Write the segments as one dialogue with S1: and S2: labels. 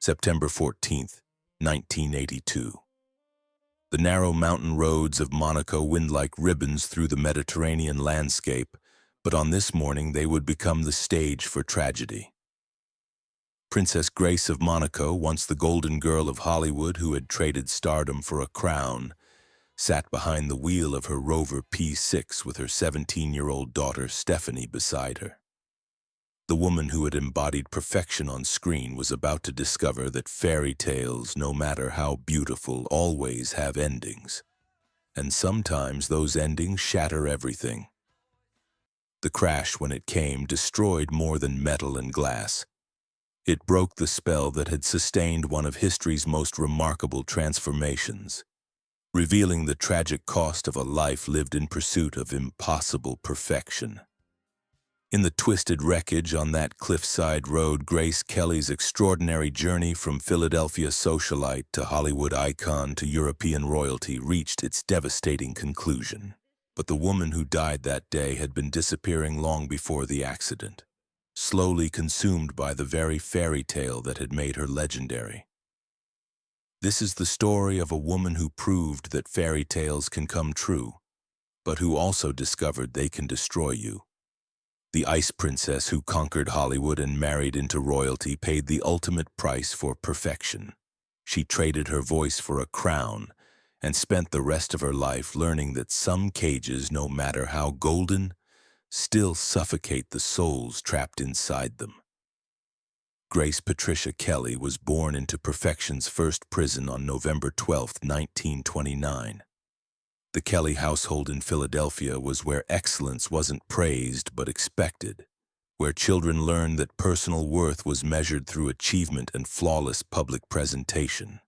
S1: September 14th, 1982. The narrow mountain roads of Monaco wind like ribbons through the Mediterranean landscape, but on this morning they would become the stage for tragedy. Princess Grace of Monaco, once the golden girl of Hollywood who had traded stardom for a crown, sat behind the wheel of her Rover P6 with her 17-year-old daughter Stephanie beside her. The woman who had embodied perfection on screen was about to discover that fairy tales, no matter how beautiful, always have endings. And sometimes those endings shatter everything. The crash, when it came, destroyed more than metal and glass. It broke the spell that had sustained one of history's most remarkable transformations, revealing the tragic cost of a life lived in pursuit of impossible perfection. In the twisted wreckage on that cliffside road, Grace Kelly's extraordinary journey from Philadelphia socialite to Hollywood icon to European royalty reached its devastating conclusion. But the woman who died that day had been disappearing long before the accident, slowly consumed by the very fairy tale that had made her legendary. This is the story of a woman who proved that fairy tales can come true, but who also discovered they can destroy you. The ice princess who conquered Hollywood and married into royalty paid the ultimate price for perfection. She traded her voice for a crown and spent the rest of her life learning that some cages, no matter how golden, still suffocate the souls trapped inside them. Grace Patricia Kelly was born into perfection's first prison on November 12, 1929. The Kelly household in Philadelphia was where excellence wasn't praised but expected, where children learned that personal worth was measured through achievement and flawless public presentation.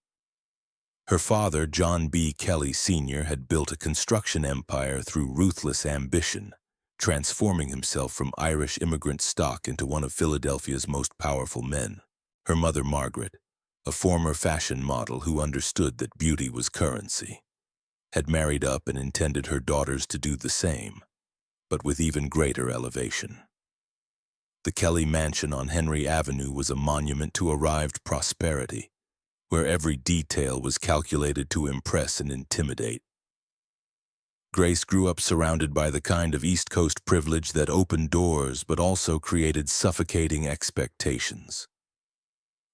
S1: Her father, John B. Kelly Sr., had built a construction empire through ruthless ambition, transforming himself from Irish immigrant stock into one of Philadelphia's most powerful men. Her mother, Margaret, a former fashion model who understood that beauty was currency, had married up and intended her daughters to do the same, but with even greater elevation. The Kelly mansion on Henry Avenue was a monument to arrived prosperity, where every detail was calculated to impress and intimidate. Grace grew up surrounded by the kind of East Coast privilege that opened doors but also created suffocating expectations.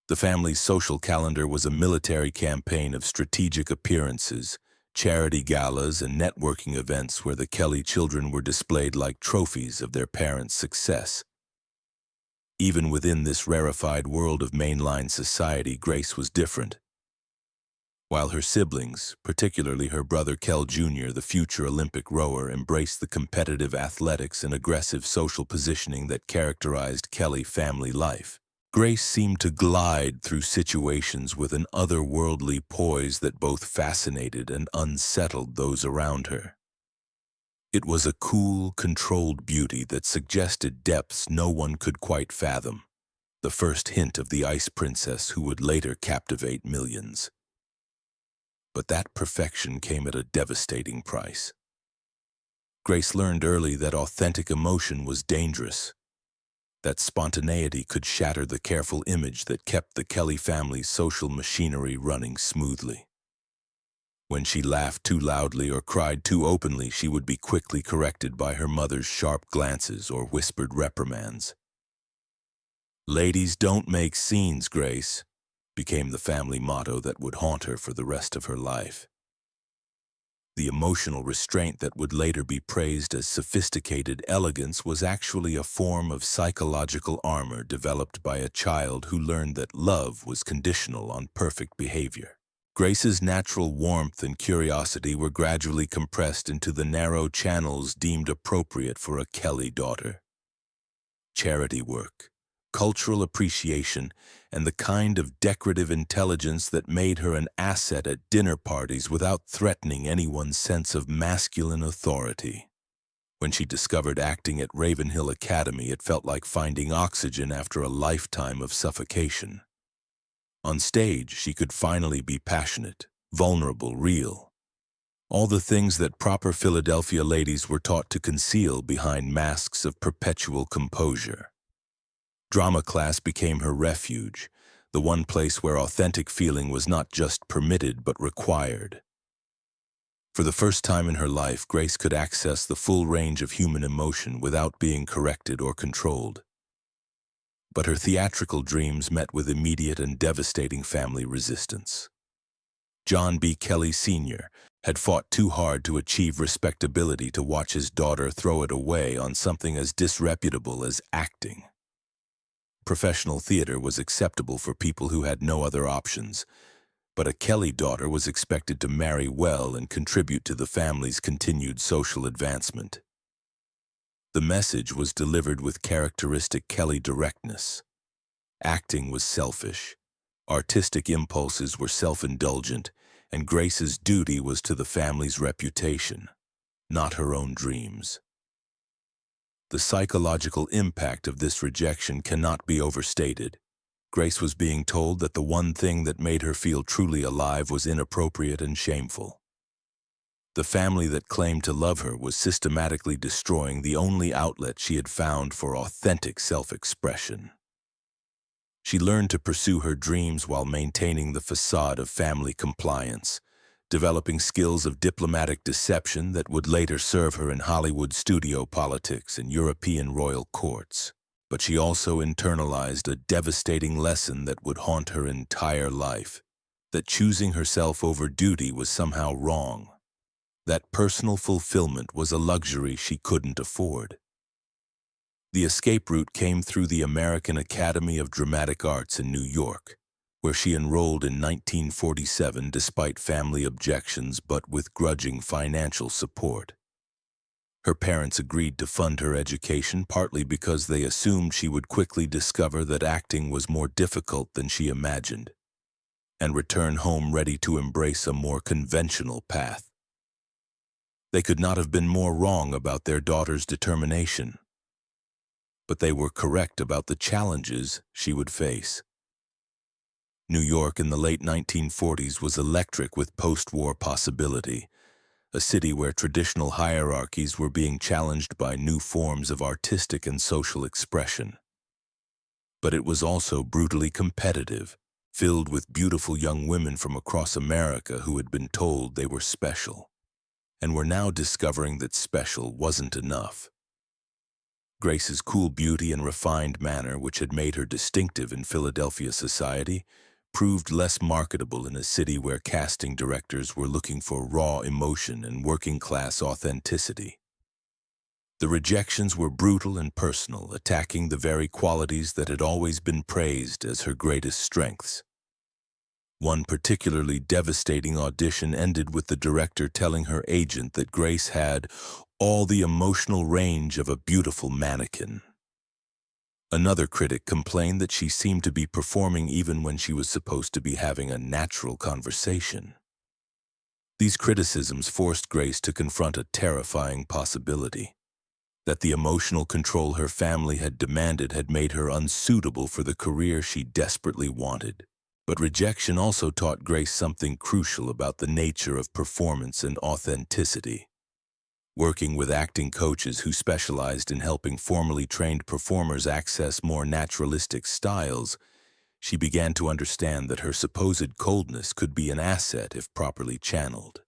S1: The family's social calendar was a military campaign of strategic appearances, charity galas, and networking events where the Kelly children were displayed like trophies of their parents' success. Even within this rarefied world of mainline society, Grace was different. While her siblings, particularly her brother Kel Jr., the future Olympic rower, embraced the competitive athletics and aggressive social positioning that characterized Kelly family life, Grace seemed to glide through situations with an otherworldly poise that both fascinated and unsettled those around her. It was a cool, controlled beauty that suggested depths no one could quite fathom, the first hint of the ice princess who would later captivate millions. But that perfection came at a devastating price. Grace learned early that authentic emotion was dangerous, that spontaneity could shatter the careful image that kept the Kelly family's social machinery running smoothly. When she laughed too loudly or cried too openly, she would be quickly corrected by her mother's sharp glances or whispered reprimands. "Ladies don't make scenes, Grace," became the family motto that would haunt her for the rest of her life. The emotional restraint that would later be praised as sophisticated elegance was actually a form of psychological armor developed by a child who learned that love was conditional on perfect behavior. Grace's natural warmth and curiosity were gradually compressed into the narrow channels deemed appropriate for a Kelly daughter. Charity work, cultural appreciation, and the kind of decorative intelligence that made her an asset at dinner parties without threatening anyone's sense of masculine authority. When she discovered acting at Ravenhill Academy, it felt like finding oxygen after a lifetime of suffocation. On stage, she could finally be passionate, vulnerable, real. All the things that proper Philadelphia ladies were taught to conceal behind masks of perpetual composure. Drama class became her refuge, the one place where authentic feeling was not just permitted but required. For the first time in her life, Grace could access the full range of human emotion without being corrected or controlled. But her theatrical dreams met with immediate and devastating family resistance. John B. Kelly Sr. had fought too hard to achieve respectability to watch his daughter throw it away on something as disreputable as acting. Professional theater was acceptable for people who had no other options, but a Kelly daughter was expected to marry well and contribute to the family's continued social advancement. The message was delivered with characteristic Kelly directness. Acting was selfish, artistic impulses were self-indulgent, and Grace's duty was to the family's reputation, not her own dreams. The psychological impact of this rejection cannot be overstated. Grace was being told that the one thing that made her feel truly alive was inappropriate and shameful. The family that claimed to love her was systematically destroying the only outlet she had found for authentic self-expression. She learned to pursue her dreams while maintaining the facade of family compliance, developing skills of diplomatic deception that would later serve her in Hollywood studio politics and European royal courts. But she also internalized a devastating lesson that would haunt her entire life, that choosing herself over duty was somehow wrong, that personal fulfillment was a luxury she couldn't afford. The escape route came through the American Academy of Dramatic Arts in New York, where she enrolled in 1947 despite family objections but with grudging financial support. Her parents agreed to fund her education partly because they assumed she would quickly discover that acting was more difficult than she imagined, and return home ready to embrace a more conventional path. They could not have been more wrong about their daughter's determination, but they were correct about the challenges she would face. New York in the late 1940s was electric with post-war possibility, a city where traditional hierarchies were being challenged by new forms of artistic and social expression. But it was also brutally competitive, filled with beautiful young women from across America who had been told they were special, and were now discovering that special wasn't enough. Grace's cool beauty and refined manner, which had made her distinctive in Philadelphia society, proved less marketable in a city where casting directors were looking for raw emotion and working-class authenticity. The rejections were brutal and personal, attacking the very qualities that had always been praised as her greatest strengths. One particularly devastating audition ended with the director telling her agent that Grace had all the emotional range of a beautiful mannequin. Another critic complained that she seemed to be performing even when she was supposed to be having a natural conversation. These criticisms forced Grace to confront a terrifying possibility, that the emotional control her family had demanded had made her unsuitable for the career she desperately wanted. But rejection also taught Grace something crucial about the nature of performance and authenticity. Working with acting coaches who specialized in helping formally trained performers access more naturalistic styles, she began to understand that her supposed coldness could be an asset if properly channeled.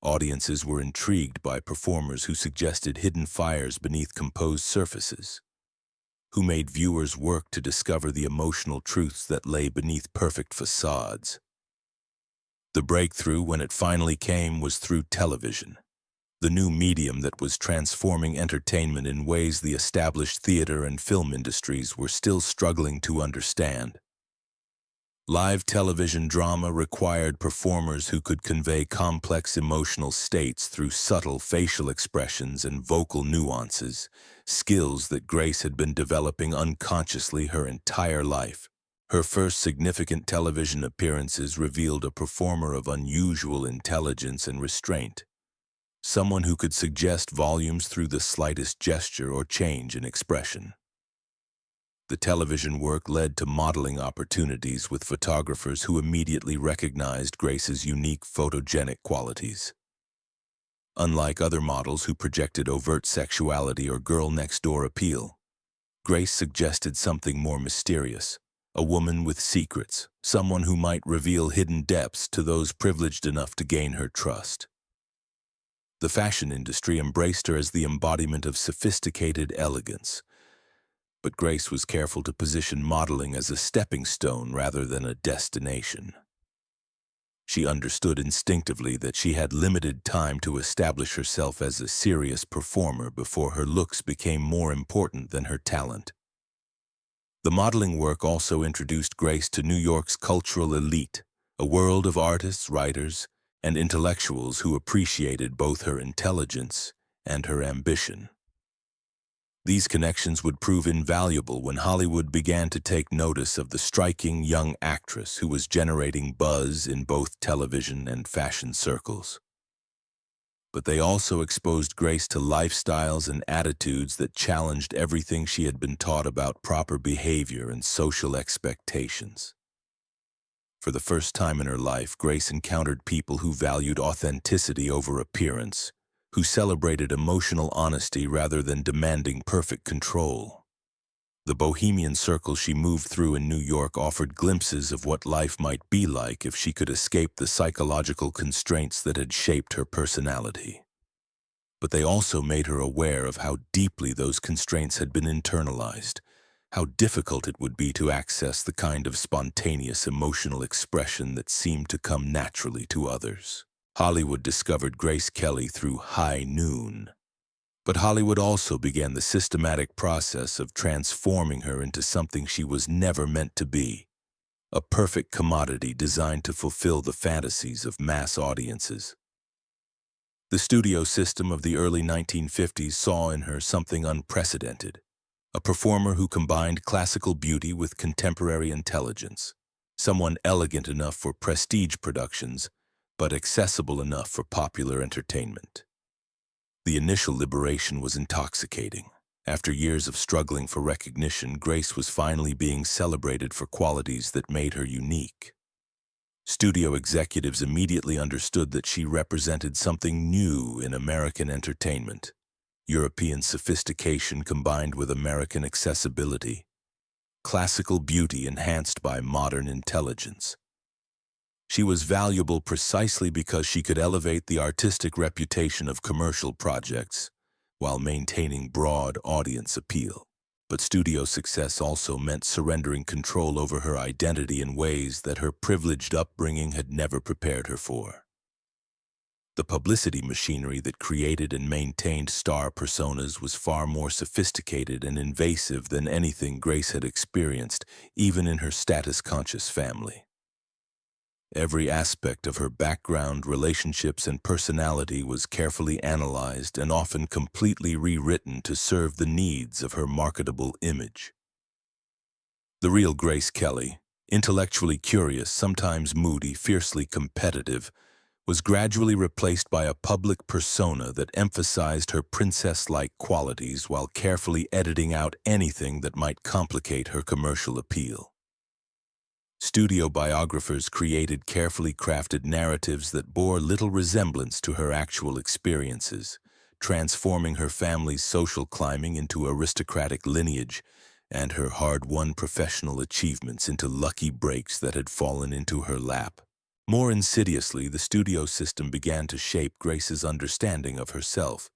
S1: Audiences were intrigued by performers who suggested hidden fires beneath composed surfaces, who made viewers work to discover the emotional truths that lay beneath perfect facades. The breakthrough, when it finally came, was through television, the new medium that was transforming entertainment in ways the established theater and film industries were still struggling to understand. Live television drama required performers who could convey complex emotional states through subtle facial expressions and vocal nuances, skills that Grace had been developing unconsciously her entire life. Her first significant television appearances revealed a performer of unusual intelligence and restraint, someone who could suggest volumes through the slightest gesture or change in expression. The television work led to modeling opportunities with photographers who immediately recognized Grace's unique photogenic qualities. Unlike other models who projected overt sexuality or girl-next-door appeal, Grace suggested something more mysterious, a woman with secrets, someone who might reveal hidden depths to those privileged enough to gain her trust. The fashion industry embraced her as the embodiment of sophisticated elegance, but Grace was careful to position modeling as a stepping stone rather than a destination. She understood instinctively that she had limited time to establish herself as a serious performer before her looks became more important than her talent. The modeling work also introduced Grace to New York's cultural elite, a world of artists, writers, and intellectuals who appreciated both her intelligence and her ambition. These connections would prove invaluable when Hollywood began to take notice of the striking young actress who was generating buzz in both television and fashion circles. But they also exposed Grace to lifestyles and attitudes that challenged everything she had been taught about proper behavior and social expectations. For the first time in her life, Grace encountered people who valued authenticity over appearance, who celebrated emotional honesty rather than demanding perfect control. The bohemian circle she moved through in New York offered glimpses of what life might be like if she could escape the psychological constraints that had shaped her personality. But they also made her aware of how deeply those constraints had been internalized, how difficult it would be to access the kind of spontaneous emotional expression that seemed to come naturally to others. Hollywood discovered Grace Kelly through High Noon. But Hollywood also began the systematic process of transforming her into something she was never meant to be, a perfect commodity designed to fulfill the fantasies of mass audiences. The studio system of the early 1950s saw in her something unprecedented, a performer who combined classical beauty with contemporary intelligence, someone elegant enough for prestige productions, but accessible enough for popular entertainment. The initial liberation was intoxicating. After years of struggling for recognition, Grace was finally being celebrated for qualities that made her unique. Studio executives immediately understood that she represented something new in American entertainment, European sophistication combined with American accessibility, classical beauty enhanced by modern intelligence. She was valuable precisely because she could elevate the artistic reputation of commercial projects while maintaining broad audience appeal. But studio success also meant surrendering control over her identity in ways that her privileged upbringing had never prepared her for. The publicity machinery that created and maintained star personas was far more sophisticated and invasive than anything Grace had experienced, even in her status-conscious family. Every aspect of her background, relationships, and personality was carefully analyzed and often completely rewritten to serve the needs of her marketable image. The real Grace Kelly, intellectually curious, sometimes moody, fiercely competitive, was gradually replaced by a public persona that emphasized her princess-like qualities while carefully editing out anything that might complicate her commercial appeal. Studio biographers created carefully crafted narratives that bore little resemblance to her actual experiences, transforming her family's social climbing into aristocratic lineage and her hard-won professional achievements into lucky breaks that had fallen into her lap. More insidiously, the studio system began to shape Grace's understanding of herself,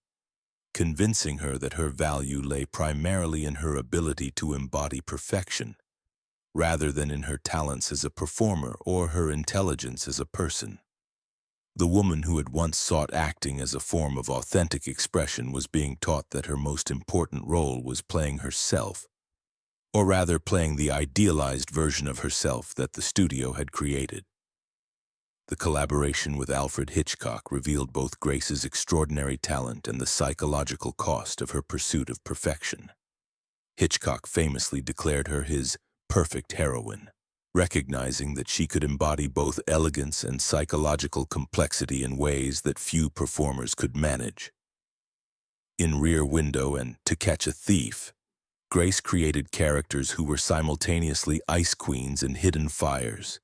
S1: convincing her that her value lay primarily in her ability to embody perfection, rather than in her talents as a performer or her intelligence as a person. The woman who had once sought acting as a form of authentic expression was being taught that her most important role was playing herself, or rather playing the idealized version of herself that the studio had created. The collaboration with Alfred Hitchcock revealed both Grace's extraordinary talent and the psychological cost of her pursuit of perfection. Hitchcock famously declared her his perfect heroine, recognizing that she could embody both elegance and psychological complexity in ways that few performers could manage. In Rear Window and To Catch a Thief, Grace created characters who were simultaneously ice queens and hidden fires,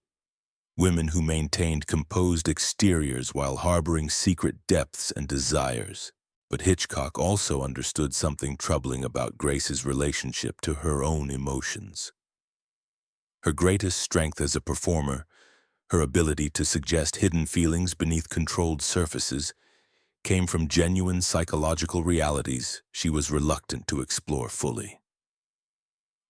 S1: women who maintained composed exteriors while harboring secret depths and desires. But Hitchcock also understood something troubling about Grace's relationship to her own emotions. Her greatest strength as a performer, her ability to suggest hidden feelings beneath controlled surfaces, came from genuine psychological realities she was reluctant to explore fully.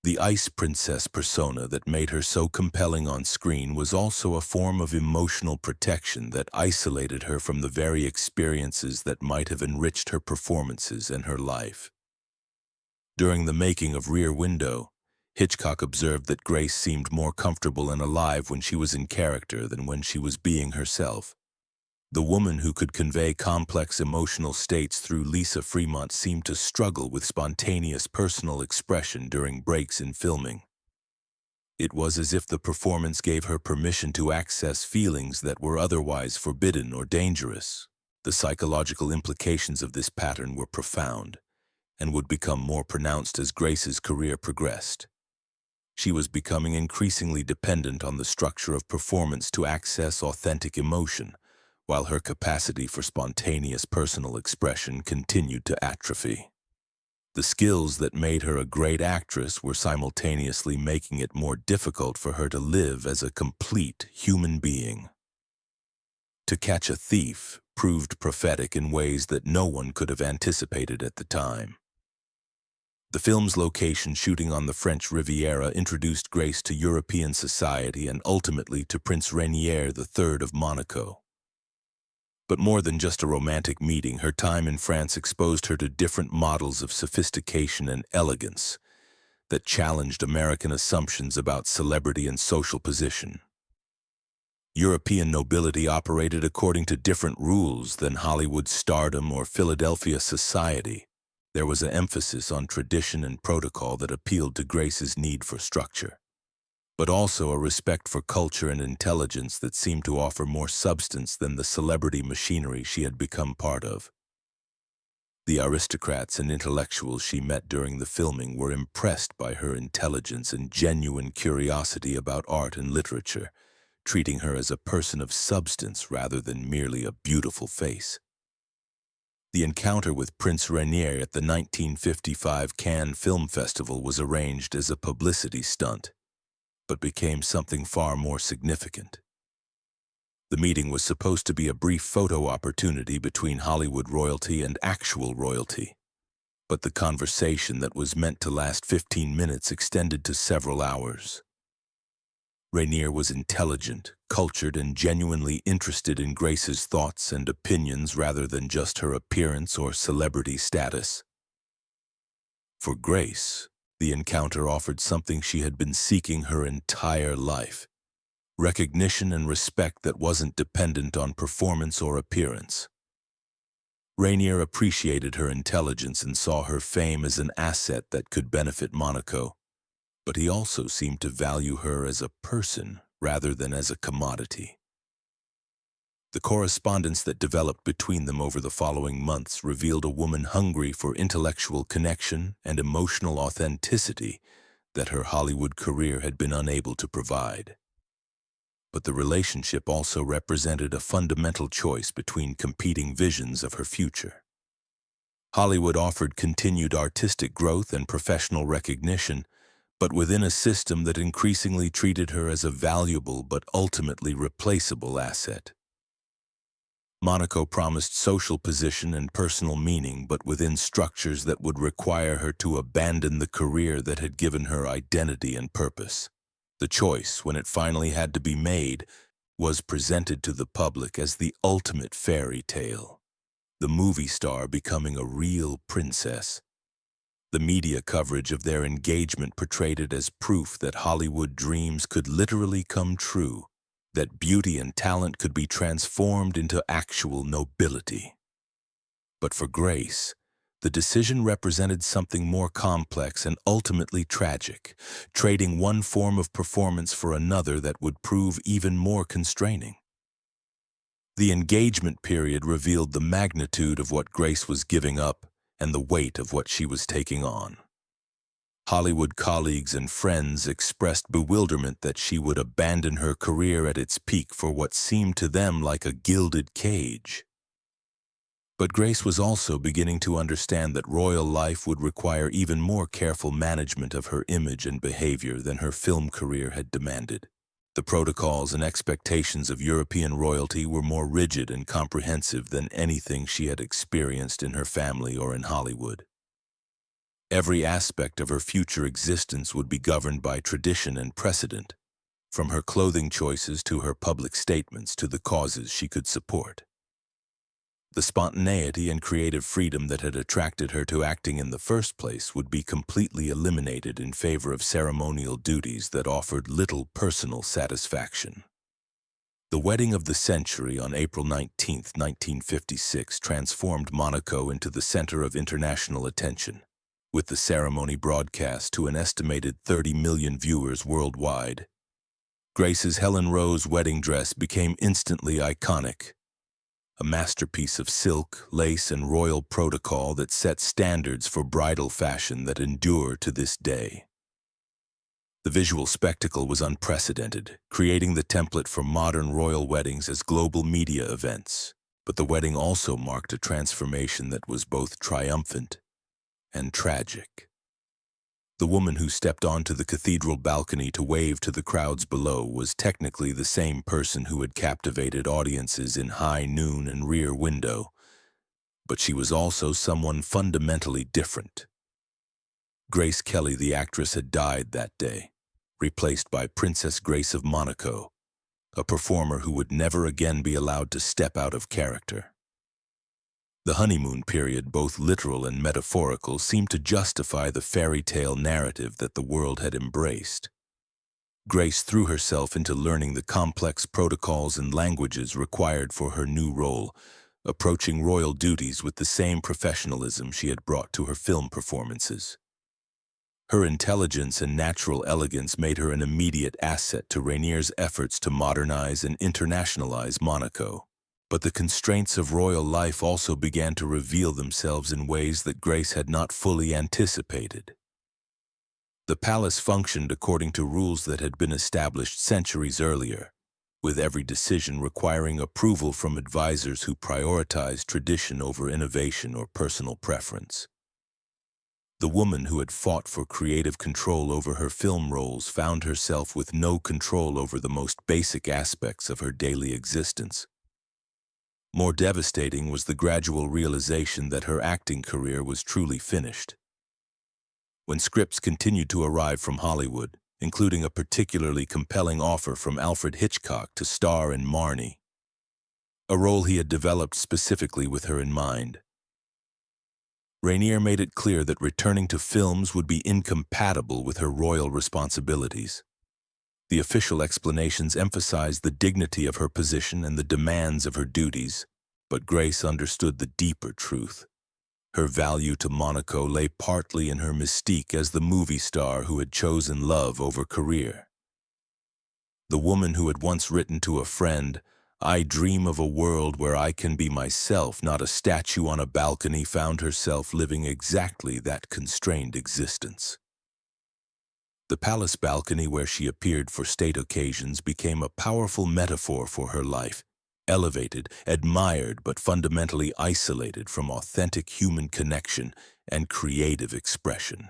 S1: The ice princess persona that made her so compelling on screen was also a form of emotional protection that isolated her from the very experiences that might have enriched her performances and her life. During the making of Rear Window, Hitchcock observed that Grace seemed more comfortable and alive when she was in character than when she was being herself. The woman who could convey complex emotional states through Lisa Fremont seemed to struggle with spontaneous personal expression during breaks in filming. It was as if the performance gave her permission to access feelings that were otherwise forbidden or dangerous. The psychological implications of this pattern were profound and would become more pronounced as Grace's career progressed. She was becoming increasingly dependent on the structure of performance to access authentic emotion, while her capacity for spontaneous personal expression continued to atrophy. The skills that made her a great actress were simultaneously making it more difficult for her to live as a complete human being. To Catch a Thief proved prophetic in ways that no one could have anticipated at the time. The film's location shooting on the French Riviera introduced Grace to European society and ultimately to Prince Rainier III of Monaco. But more than just a romantic meeting, her time in France exposed her to different models of sophistication and elegance that challenged American assumptions about celebrity and social position. European nobility operated according to different rules than Hollywood stardom or Philadelphia society. There was an emphasis on tradition and protocol that appealed to Grace's need for structure, but also a respect for culture and intelligence that seemed to offer more substance than the celebrity machinery she had become part of. The aristocrats and intellectuals she met during the filming were impressed by her intelligence and genuine curiosity about art and literature, treating her as a person of substance rather than merely a beautiful face. The encounter with Prince Rainier at the 1955 Cannes Film Festival was arranged as a publicity stunt, but became something far more significant. The meeting was supposed to be a brief photo opportunity between Hollywood royalty and actual royalty, but the conversation that was meant to last 15 minutes extended to several hours. Rainier was intelligent, cultured, and genuinely interested in Grace's thoughts and opinions rather than just her appearance or celebrity status. For Grace, the encounter offered something she had been seeking her entire life: recognition and respect that wasn't dependent on performance or appearance. Rainier appreciated her intelligence and saw her fame as an asset that could benefit Monaco, but he also seemed to value her as a person rather than as a commodity. The correspondence that developed between them over the following months revealed a woman hungry for intellectual connection and emotional authenticity that her Hollywood career had been unable to provide. But the relationship also represented a fundamental choice between competing visions of her future. Hollywood offered continued artistic growth and professional recognition, but within a system that increasingly treated her as a valuable but ultimately replaceable asset. Monaco promised social position and personal meaning, but within structures that would require her to abandon the career that had given her identity and purpose. The choice, when it finally had to be made, was presented to the public as the ultimate fairy tale, the movie star becoming a real princess. The media coverage of their engagement portrayed it as proof that Hollywood dreams could literally come true, that beauty and talent could be transformed into actual nobility. But for Grace, the decision represented something more complex and ultimately tragic, trading one form of performance for another that would prove even more constraining. The engagement period revealed the magnitude of what Grace was giving up and the weight of what she was taking on. Hollywood colleagues and friends expressed bewilderment that she would abandon her career at its peak for what seemed to them like a gilded cage. But Grace was also beginning to understand that royal life would require even more careful management of her image and behavior than her film career had demanded. The protocols and expectations of European royalty were more rigid and comprehensive than anything she had experienced in her family or in Hollywood. Every aspect of her future existence would be governed by tradition and precedent, from her clothing choices to her public statements to the causes she could support. The spontaneity and creative freedom that had attracted her to acting in the first place would be completely eliminated in favor of ceremonial duties that offered little personal satisfaction. The wedding of the century on April 19, 1956, transformed Monaco into the center of international attention, with the ceremony broadcast to an estimated 30 million viewers worldwide. Grace's Helen Rose wedding dress became instantly iconic, a masterpiece of silk, lace, and royal protocol that set standards for bridal fashion that endure to this day. The visual spectacle was unprecedented, creating the template for modern royal weddings as global media events. But the wedding also marked a transformation that was both triumphant and tragic. The woman who stepped onto the cathedral balcony to wave to the crowds below was technically the same person who had captivated audiences in High Noon and Rear Window, but she was also someone fundamentally different. Grace Kelly, the actress, had died that day, replaced by Princess Grace of Monaco, a performer who would never again be allowed to step out of character. The honeymoon period, both literal and metaphorical, seemed to justify the fairy tale narrative that the world had embraced. Grace threw herself into learning the complex protocols and languages required for her new role, approaching royal duties with the same professionalism she had brought to her film performances. Her intelligence and natural elegance made her an immediate asset to Rainier's efforts to modernize and internationalize Monaco. But the constraints of royal life also began to reveal themselves in ways that Grace had not fully anticipated. The palace functioned according to rules that had been established centuries earlier, with every decision requiring approval from advisors who prioritized tradition over innovation or personal preference. The woman who had fought for creative control over her film roles found herself with no control over the most basic aspects of her daily existence. More devastating was the gradual realization that her acting career was truly finished. When scripts continued to arrive from Hollywood, including a particularly compelling offer from Alfred Hitchcock to star in Marnie, a role he had developed specifically with her in mind, Rainier made it clear that returning to films would be incompatible with her royal responsibilities. The official explanations emphasized the dignity of her position and the demands of her duties, but Grace understood the deeper truth. Her value to Monaco lay partly in her mystique as the movie star who had chosen love over career. The woman who had once written to a friend, "I dream of a world where I can be myself, not a statue on a balcony," found herself living exactly that constrained existence. The palace balcony where she appeared for state occasions became a powerful metaphor for her life, elevated, admired, but fundamentally isolated from authentic human connection and creative expression.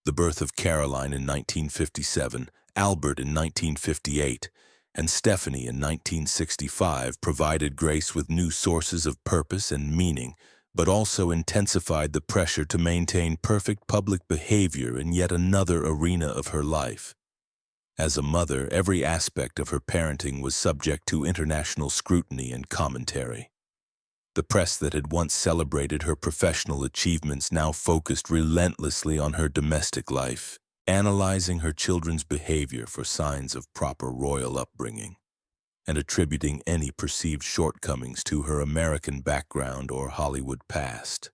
S1: The birth of Caroline in 1957, Albert in 1958, and Stephanie in 1965 provided Grace with new sources of purpose and meaning, but also intensified the pressure to maintain perfect public behavior in yet another arena of her life. As a mother, every aspect of her parenting was subject to international scrutiny and commentary. The press that had once celebrated her professional achievements now focused relentlessly on her domestic life, analyzing her children's behavior for signs of proper royal upbringing, and attributing any perceived shortcomings to her American background or Hollywood past.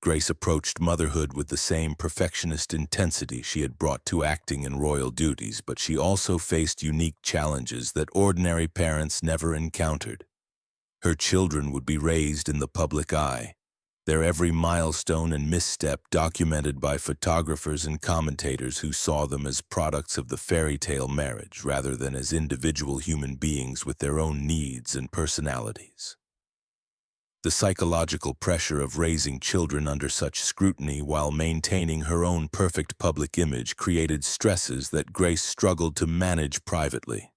S1: Grace approached motherhood with the same perfectionist intensity she had brought to acting in royal duties, but she also faced unique challenges that ordinary parents never encountered. Her children would be raised in the public eye, their every milestone and misstep documented by photographers and commentators who saw them as products of the fairy tale marriage rather than as individual human beings with their own needs and personalities. The psychological pressure of raising children under such scrutiny while maintaining her own perfect public image created stresses that Grace struggled to manage privately.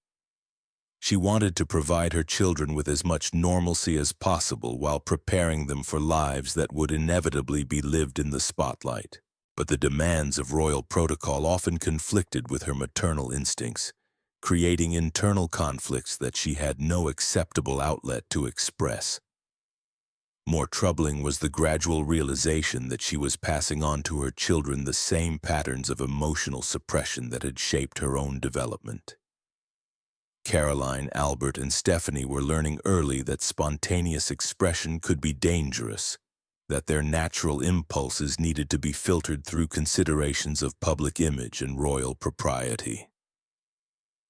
S1: She wanted to provide her children with as much normalcy as possible while preparing them for lives that would inevitably be lived in the spotlight. But the demands of royal protocol often conflicted with her maternal instincts, creating internal conflicts that she had no acceptable outlet to express. More troubling was the gradual realization that she was passing on to her children the same patterns of emotional suppression that had shaped her own development. Caroline, Albert, and Stephanie were learning early that spontaneous expression could be dangerous, that their natural impulses needed to be filtered through considerations of public image and royal propriety.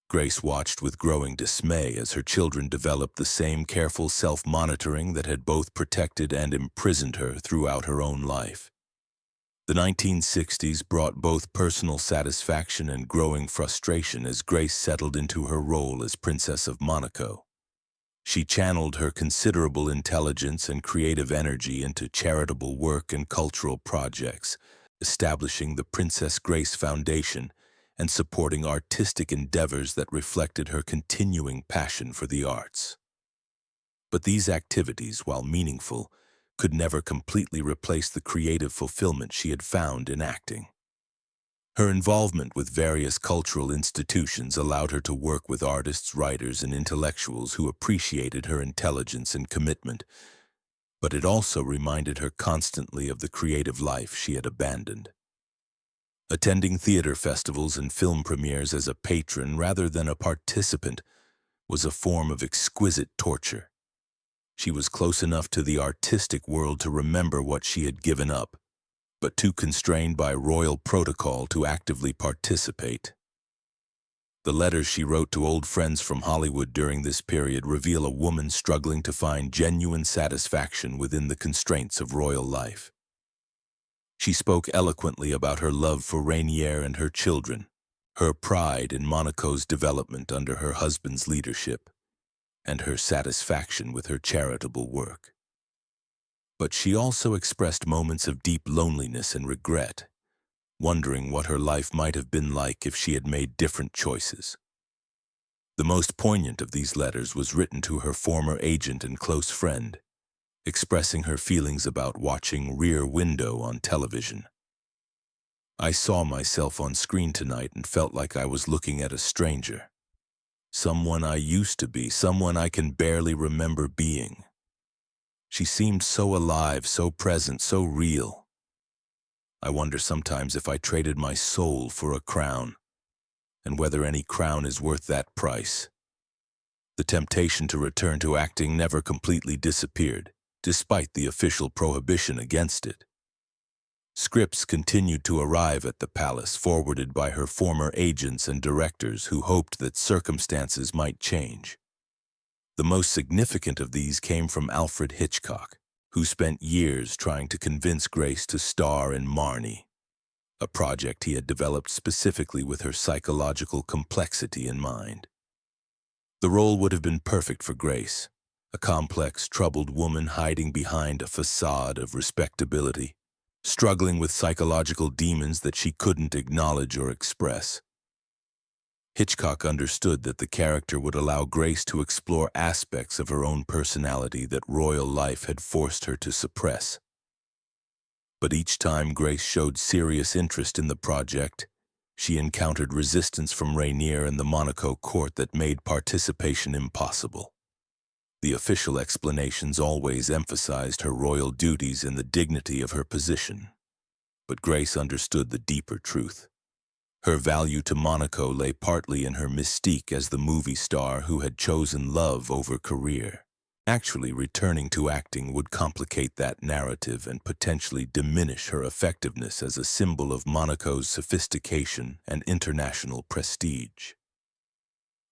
S1: Grace watched with growing dismay as her children developed the same careful self-monitoring that had both protected and imprisoned her throughout her own life. The 1960s brought both personal satisfaction and growing frustration as Grace settled into her role as Princess of Monaco. She channeled her considerable intelligence and creative energy into charitable work and cultural projects, establishing the Princess Grace Foundation and supporting artistic endeavors that reflected her continuing passion for the arts. But these activities, while meaningful, could never completely replace the creative fulfillment she had found in acting. Her involvement with various cultural institutions allowed her to work with artists, writers, and intellectuals who appreciated her intelligence and commitment, but it also reminded her constantly of the creative life she had abandoned. Attending theater festivals and film premieres as a patron rather than a participant was a form of exquisite torture. She was close enough to the artistic world to remember what she had given up, but too constrained by royal protocol to actively participate. The letters she wrote to old friends from Hollywood during this period reveal a woman struggling to find genuine satisfaction within the constraints of royal life. She spoke eloquently about her love for Rainier and her children, her pride in Monaco's development under her husband's leadership, and her satisfaction with her charitable work. But she also expressed moments of deep loneliness and regret, wondering what her life might have been like if she had made different choices. The most poignant of these letters was written to her former agent and close friend, expressing her feelings about watching Rear Window on television. "I saw myself on screen tonight and felt like I was looking at a stranger. Someone I used to be, someone I can barely remember being. She seemed so alive, so present, so real. I wonder sometimes if I traded my soul for a crown, and whether any crown is worth that price." The temptation to return to acting never completely disappeared, despite the official prohibition against it. Scripts continued to arrive at the palace, forwarded by her former agents and directors who hoped that circumstances might change. The most significant of these came from Alfred Hitchcock, who spent years trying to convince Grace to star in Marnie, a project he had developed specifically with her psychological complexity in mind. The role would have been perfect for Grace, a complex, troubled woman hiding behind a facade of respectability, struggling with psychological demons that she couldn't acknowledge or express. Hitchcock understood that the character would allow Grace to explore aspects of her own personality that royal life had forced her to suppress. But each time Grace showed serious interest in the project, she encountered resistance from Rainier and the Monaco court that made participation impossible. The official explanations always emphasized her royal duties and the dignity of her position. But Grace understood the deeper truth. Her value to Monaco lay partly in her mystique as the movie star who had chosen love over career. Actually, returning to acting would complicate that narrative and potentially diminish her effectiveness as a symbol of Monaco's sophistication and international prestige.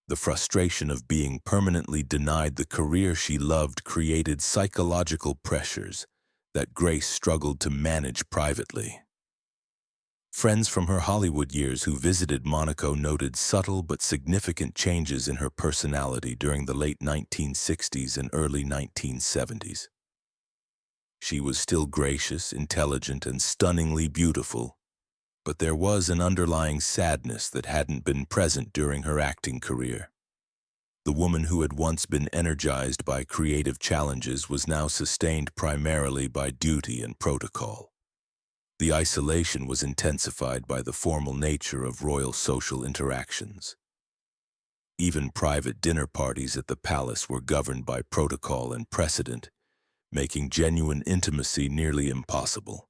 S1: The frustration of being permanently denied the career she loved created psychological pressures that Grace struggled to manage privately. Friends from her Hollywood years who visited Monaco noted subtle but significant changes in her personality during the late 1960s and early 1970s. She was still gracious, intelligent, and stunningly beautiful, but there was an underlying sadness that hadn't been present during her acting career. The woman who had once been energized by creative challenges was now sustained primarily by duty and protocol. The isolation was intensified by the formal nature of royal social interactions. Even private dinner parties at the palace were governed by protocol and precedent, making genuine intimacy nearly impossible.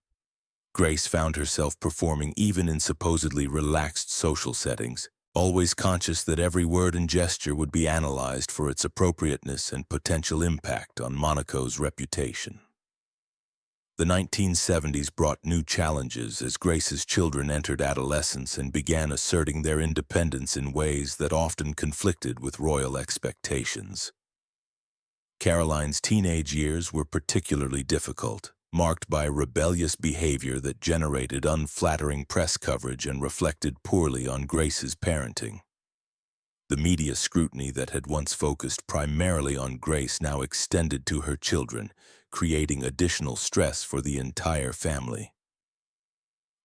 S1: Grace found herself performing even in supposedly relaxed social settings, always conscious that every word and gesture would be analyzed for its appropriateness and potential impact on Monaco's reputation. The 1970s brought new challenges as Grace's children entered adolescence and began asserting their independence in ways that often conflicted with royal expectations. Caroline's teenage years were particularly difficult, marked by rebellious behavior that generated unflattering press coverage and reflected poorly on Grace's parenting. The media scrutiny that had once focused primarily on Grace now extended to her children, creating additional stress for the entire family.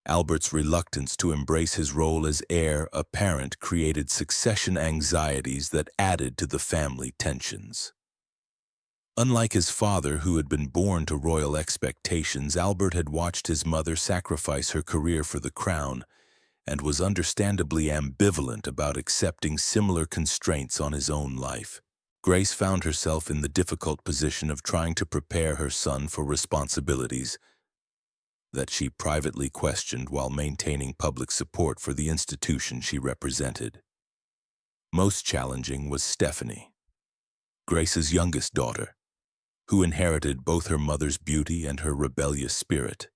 S1: Albert's reluctance to embrace his role as heir apparent created succession anxieties that added to the family tensions. Unlike his father, who had been born to royal expectations, Albert had watched his mother sacrifice her career for the crown and was understandably ambivalent about accepting similar constraints on his own life. Grace found herself in the difficult position of trying to prepare her son for responsibilities that she privately questioned while maintaining public support for the institution she represented. Most challenging was Stephanie, Grace's youngest daughter, who inherited both her mother's beauty and her rebellious spirit.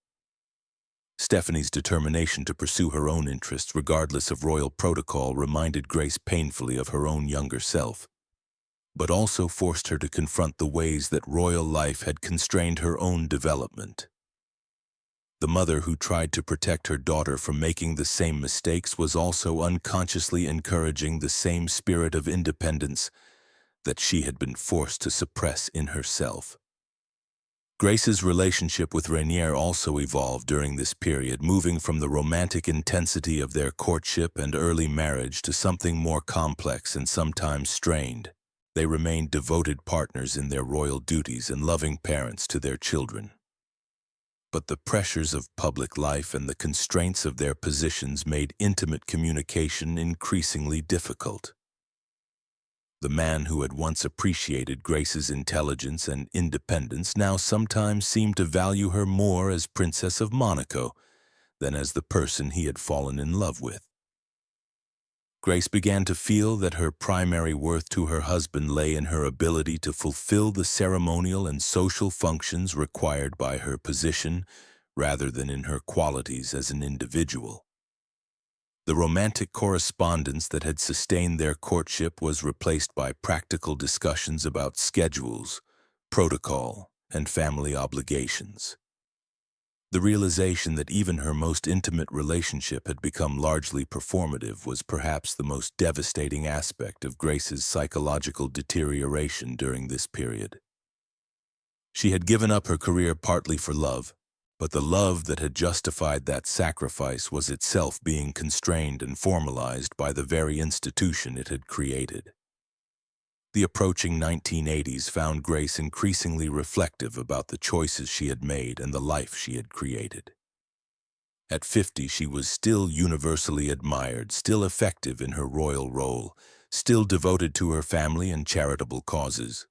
S1: Stephanie's determination to pursue her own interests regardless of royal protocol reminded Grace painfully of her own younger self, but also forced her to confront the ways that royal life had constrained her own development. The mother who tried to protect her daughter from making the same mistakes was also unconsciously encouraging the same spirit of independence that she had been forced to suppress in herself. Grace's relationship with Rainier also evolved during this period, moving from the romantic intensity of their courtship and early marriage to something more complex and sometimes strained. They remained devoted partners in their royal duties and loving parents to their children. But the pressures of public life and the constraints of their positions made intimate communication increasingly difficult. The man who had once appreciated Grace's intelligence and independence now sometimes seemed to value her more as Princess of Monaco than as the person he had fallen in love with. Grace began to feel that her primary worth to her husband lay in her ability to fulfill the ceremonial and social functions required by her position rather than in her qualities as an individual. The romantic correspondence that had sustained their courtship was replaced by practical discussions about schedules, protocol, and family obligations. The realization that even her most intimate relationship had become largely performative was perhaps the most devastating aspect of Grace's psychological deterioration during this period. She had given up her career partly for love, but the love that had justified that sacrifice was itself being constrained and formalized by the very institution it had created. The approaching 1980s found Grace increasingly reflective about the choices she had made and the life she had created. At 50, she was still universally admired, still effective in her royal role, still devoted to her family and charitable causes.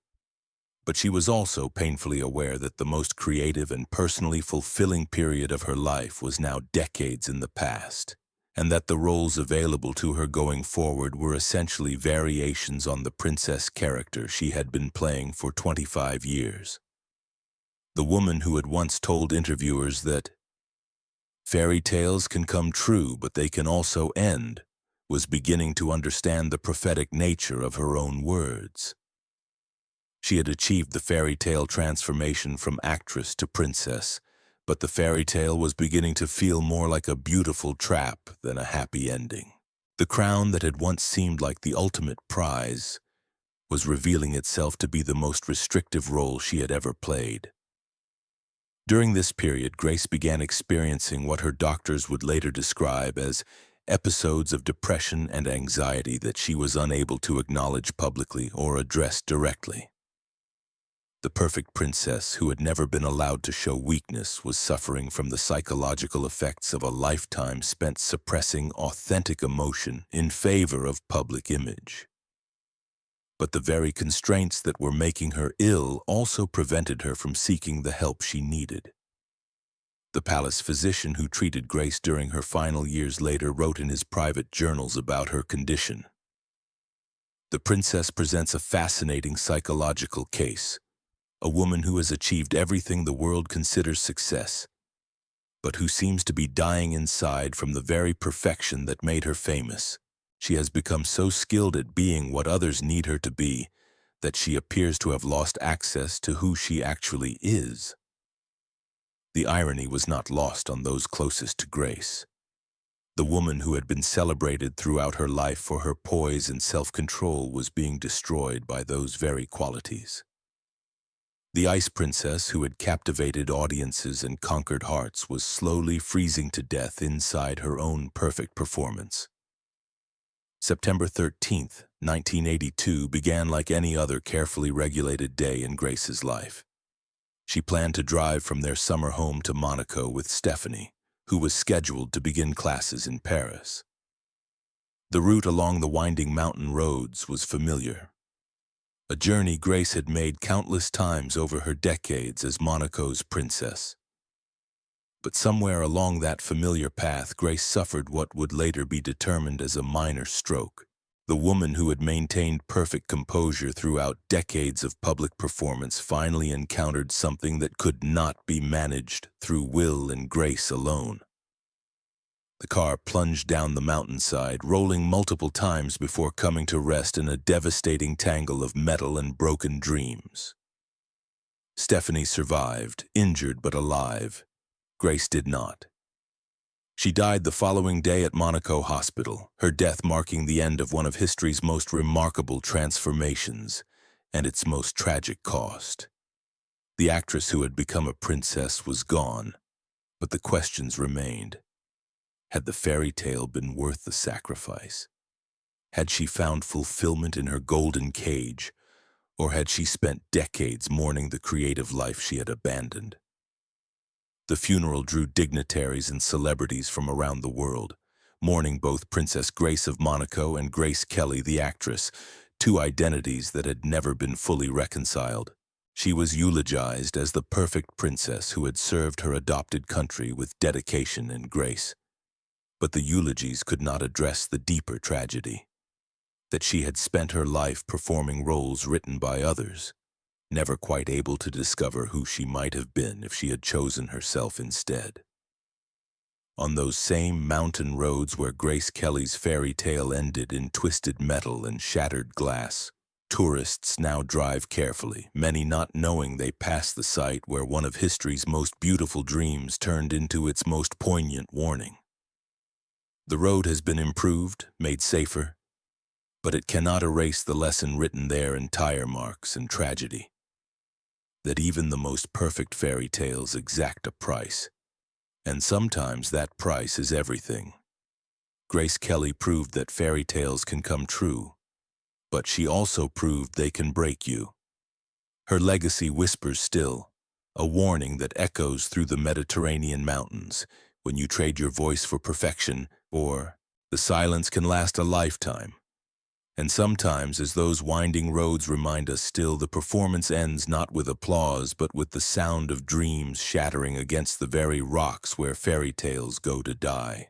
S1: But she was also painfully aware that the most creative and personally fulfilling period of her life was now decades in the past, and that the roles available to her going forward were essentially variations on the princess character she had been playing for 25 years. The woman who had once told interviewers that fairy tales can come true, but they can also end, was beginning to understand the prophetic nature of her own words. She had achieved the fairy tale transformation from actress to princess, but the fairy tale was beginning to feel more like a beautiful trap than a happy ending. The crown that had once seemed like the ultimate prize was revealing itself to be the most restrictive role she had ever played. During this period, Grace began experiencing what her doctors would later describe as episodes of depression and anxiety that she was unable to acknowledge publicly or address directly. The perfect princess, who had never been allowed to show weakness, was suffering from the psychological effects of a lifetime spent suppressing authentic emotion in favor of public image. But the very constraints that were making her ill also prevented her from seeking the help she needed. The palace physician who treated Grace during her final years later wrote in his private journals about her condition. The princess presents a fascinating psychological case, a woman who has achieved everything the world considers success, but who seems to be dying inside from the very perfection that made her famous. She has become so skilled at being what others need her to be that she appears to have lost access to who she actually is. The irony was not lost on those closest to Grace. The woman who had been celebrated throughout her life for her poise and self-control was being destroyed by those very qualities. The Ice Princess, who had captivated audiences and conquered hearts, was slowly freezing to death inside her own perfect performance. September 13th, 1982 began like any other carefully regulated day in Grace's life. She planned to drive from their summer home to Monaco with Stephanie, who was scheduled to begin classes in Paris. The route along the winding mountain roads was familiar, a journey Grace had made countless times over her decades as Monaco's princess. But somewhere along that familiar path, Grace suffered what would later be determined as a minor stroke. The woman who had maintained perfect composure throughout decades of public performance finally encountered something that could not be managed through will and grace alone. The car plunged down the mountainside, rolling multiple times before coming to rest in a devastating tangle of metal and broken dreams. Stephanie survived, injured but alive. Grace did not. She died the following day at Monaco Hospital, her death marking the end of one of history's most remarkable transformations and its most tragic cost. The actress who had become a princess was gone, but the questions remained. Had the fairy tale been worth the sacrifice? Had she found fulfillment in her golden cage, or had she spent decades mourning the creative life she had abandoned? The funeral drew dignitaries and celebrities from around the world, mourning both Princess Grace of Monaco and Grace Kelly, the actress, two identities that had never been fully reconciled. She was eulogized as the perfect princess who had served her adopted country with dedication and grace. But the eulogies could not address the deeper tragedy, that she had spent her life performing roles written by others, never quite able to discover who she might have been if she had chosen herself instead. On those same mountain roads where Grace Kelly's fairy tale ended in twisted metal and shattered glass, tourists now drive carefully, many not knowing they pass the site where one of history's most beautiful dreams turned into its most poignant warning. The road has been improved, made safer, but it cannot erase the lesson written there in tire marks and tragedy. That even the most perfect fairy tales exact a price, and sometimes that price is everything. Grace Kelly proved that fairy tales can come true, but she also proved they can break you. Her legacy whispers still, a warning that echoes through the Mediterranean mountains. When you trade your voice for perfection, or the silence can last a lifetime. And sometimes, as those winding roads remind us still, the performance ends not with applause, but with the sound of dreams shattering against the very rocks where fairy tales go to die.